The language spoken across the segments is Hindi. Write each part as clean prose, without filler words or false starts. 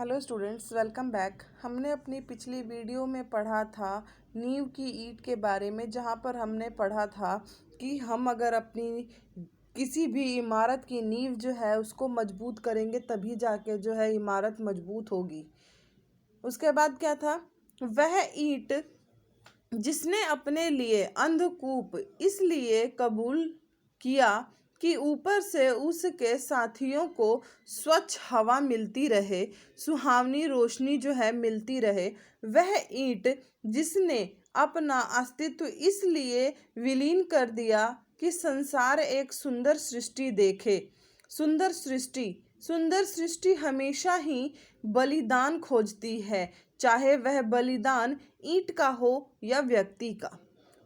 Hello students, welcome back. हमने अपनी पिछली वीडियो में पढ़ा था नींव की ईंट के बारे में, जहाँ पर हमने पढ़ा था कि हम अगर अपनी किसी भी इमारत की नींव जो है उसको मजबूत करेंगे तभी जाके जो है इमारत मजबूत होगी। उसके बाद क्या था, वह ईंट जिसने अपने लिए अंधकूप इसलिए कबूल किया कि ऊपर से उसके साथियों को स्वच्छ हवा मिलती रहे, सुहावनी रोशनी जो है मिलती रहे। वह ईंट जिसने अपना अस्तित्व इसलिए विलीन कर दिया कि संसार एक सुंदर सृष्टि देखे। सुंदर सृष्टि हमेशा ही बलिदान खोजती है, चाहे वह बलिदान ईंट का हो या व्यक्ति का।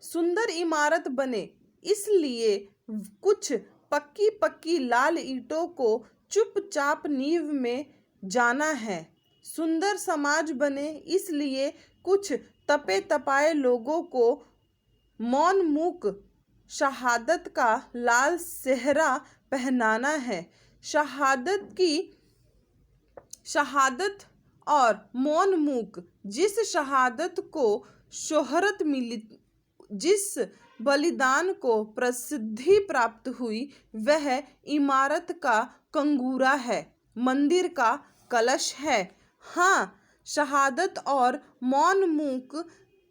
सुंदर इमारत बने इसलिए कुछ पक्की पक्की लाल ईंटों को चुपचाप नींव में जाना है। सुंदर समाज बने इसलिए कुछ तपे तपाए लोगों को मौन मूक शहादत का लाल सेहरा पहनाना है। शहादत और मौन मूक जिस शहादत को शोहरत मिली, जिस बलिदान को प्रसिद्धि प्राप्त हुई, वह इमारत का कंगूरा है, मंदिर का कलश है। हाँ, शहादत और मौन मूक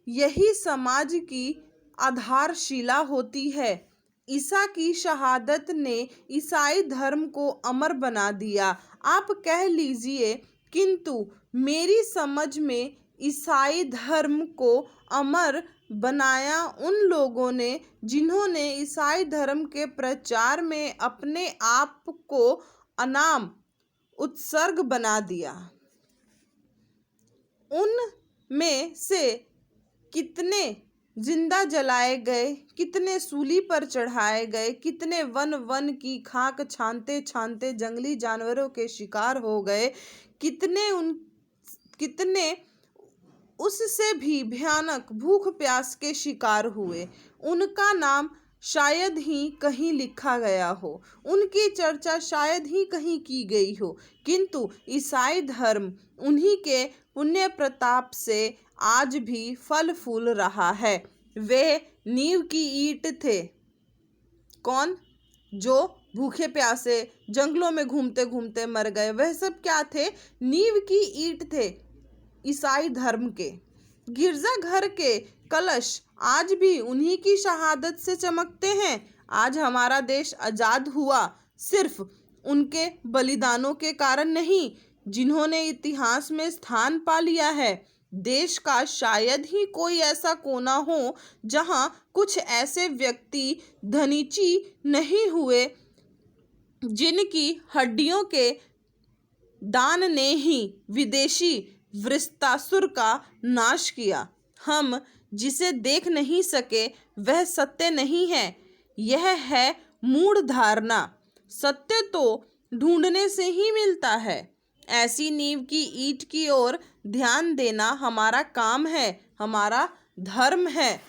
यही समाज की आधारशिला होती है। ईसा की शहादत ने ईसाई धर्म को अमर बना दिया, आप कह लीजिए, किंतु मेरी समझ में ईसाई धर्म को अमर बनाया उन लोगों ने जिन्होंने ईसाई धर्म के प्रचार में अपने आप को अनाम उत्सर्ग बना दिया। उन में से कितने जिंदा जलाए गए, कितने सूली पर चढ़ाए गए, कितने वन वन की खाक छानते छानते जंगली जानवरों के शिकार हो गए, कितने उससे भी भयानक भूख प्यास के शिकार हुए। उनका नाम शायद ही कहीं लिखा गया हो, उनकी चर्चा शायद ही कहीं की गई हो, किंतु ईसाई धर्म उन्हीं के पुण्य प्रताप से आज भी फल फूल रहा है। वे नींव की ईंट थे। कौन? जो भूखे प्यासे जंगलों में घूमते घूमते मर गए, वह सब क्या थे? नींव की ईंट थे ईसाई धर्म के। गिरजाघर के कलश आज भी उन्हीं की शहादत से चमकते हैं। आज हमारा देश आजाद हुआ सिर्फ उनके बलिदानों के कारण नहीं, जिन्होंने इतिहास में स्थान पा लिया है। देश का शायद ही कोई ऐसा कोना हो जहां कुछ ऐसे व्यक्ति धनीची नहीं हुए जिनकी हड्डियों के दान ने ही विदेशी वृत्तासुर का नाश किया। हम जिसे देख नहीं सके वह सत्य नहीं है, यह है मूढ़ धारणा। सत्य तो ढूंढने से ही मिलता है। ऐसी नींव की ईंट की ओर ध्यान देना हमारा काम है, हमारा धर्म है।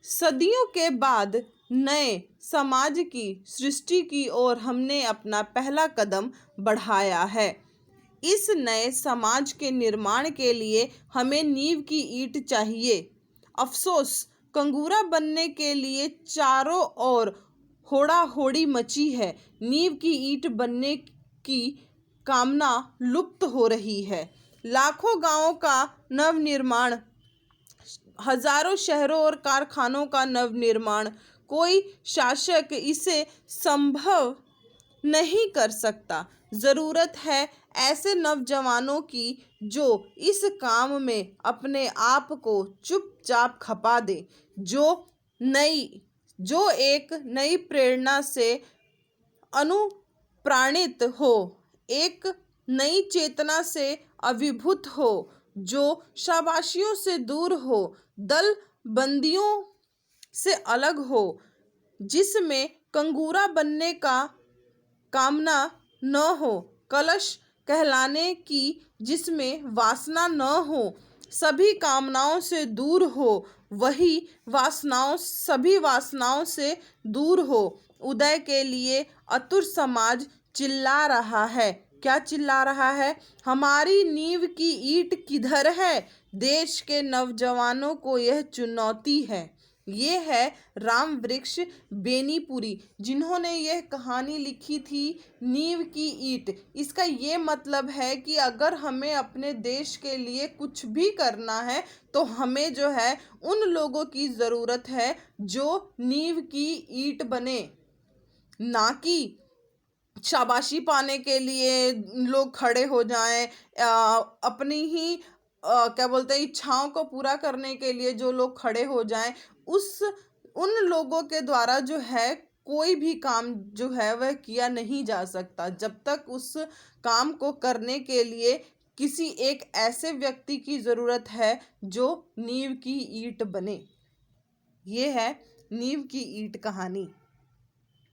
सदियों के बाद नए समाज की सृष्टि की ओर हमने अपना पहला कदम बढ़ाया है। इस नए समाज के निर्माण के लिए हमें नींव की ईंट चाहिए। अफसोस, कंगूरा बनने के लिए चारों ओर होड़ा होड़ी मची है। नींव की ईंट बनने की कामना लुप्त हो रही है। लाखों गांवों का नवनिर्माण, हजारों शहरों और कारखानों का नवनिर्माण, कोई शासक इसे संभव नहीं कर सकता। जरूरत है ऐसे नौजवानों की जो इस काम में अपने आप को चुपचाप खपा दे, जो एक नई प्रेरणा से अनुप्राणित हो, एक नई चेतना से अभिभूत हो, जो शाबाशियों से दूर हो, दल बंदियों से अलग हो, जिसमें कंगूरा बनने का कामना न हो, कलश कहलाने की जिसमें वासना न हो, सभी कामनाओं से दूर हो, वही सभी वासनाओं से दूर हो। उदय के लिए आतुर समाज चिल्ला रहा है, क्या चिल्ला रहा है? हमारी नींव की ईंट किधर है? देश के नौजवानों को यह चुनौती है। ये है राम वृक्ष बेनीपुरी, जिन्होंने यह कहानी लिखी थी नींव की ईंट। इसका ये मतलब है कि अगर हमें अपने देश के लिए कुछ भी करना है तो हमें जो है उन लोगों की ज़रूरत है जो नींव की ईंट बने, ना कि शाबाशी पाने के लिए लोग खड़े हो जाएं, अपनी ही क्या बोलते हैं इच्छाओं को पूरा करने के लिए जो लोग खड़े हो जाएं, उस उन लोगों के द्वारा जो है कोई भी काम जो है वह किया नहीं जा सकता जब तक उस काम को करने के लिए किसी एक ऐसे व्यक्ति की ज़रूरत है जो नींव की ईंट बने। ये है नींव की ईंट कहानी।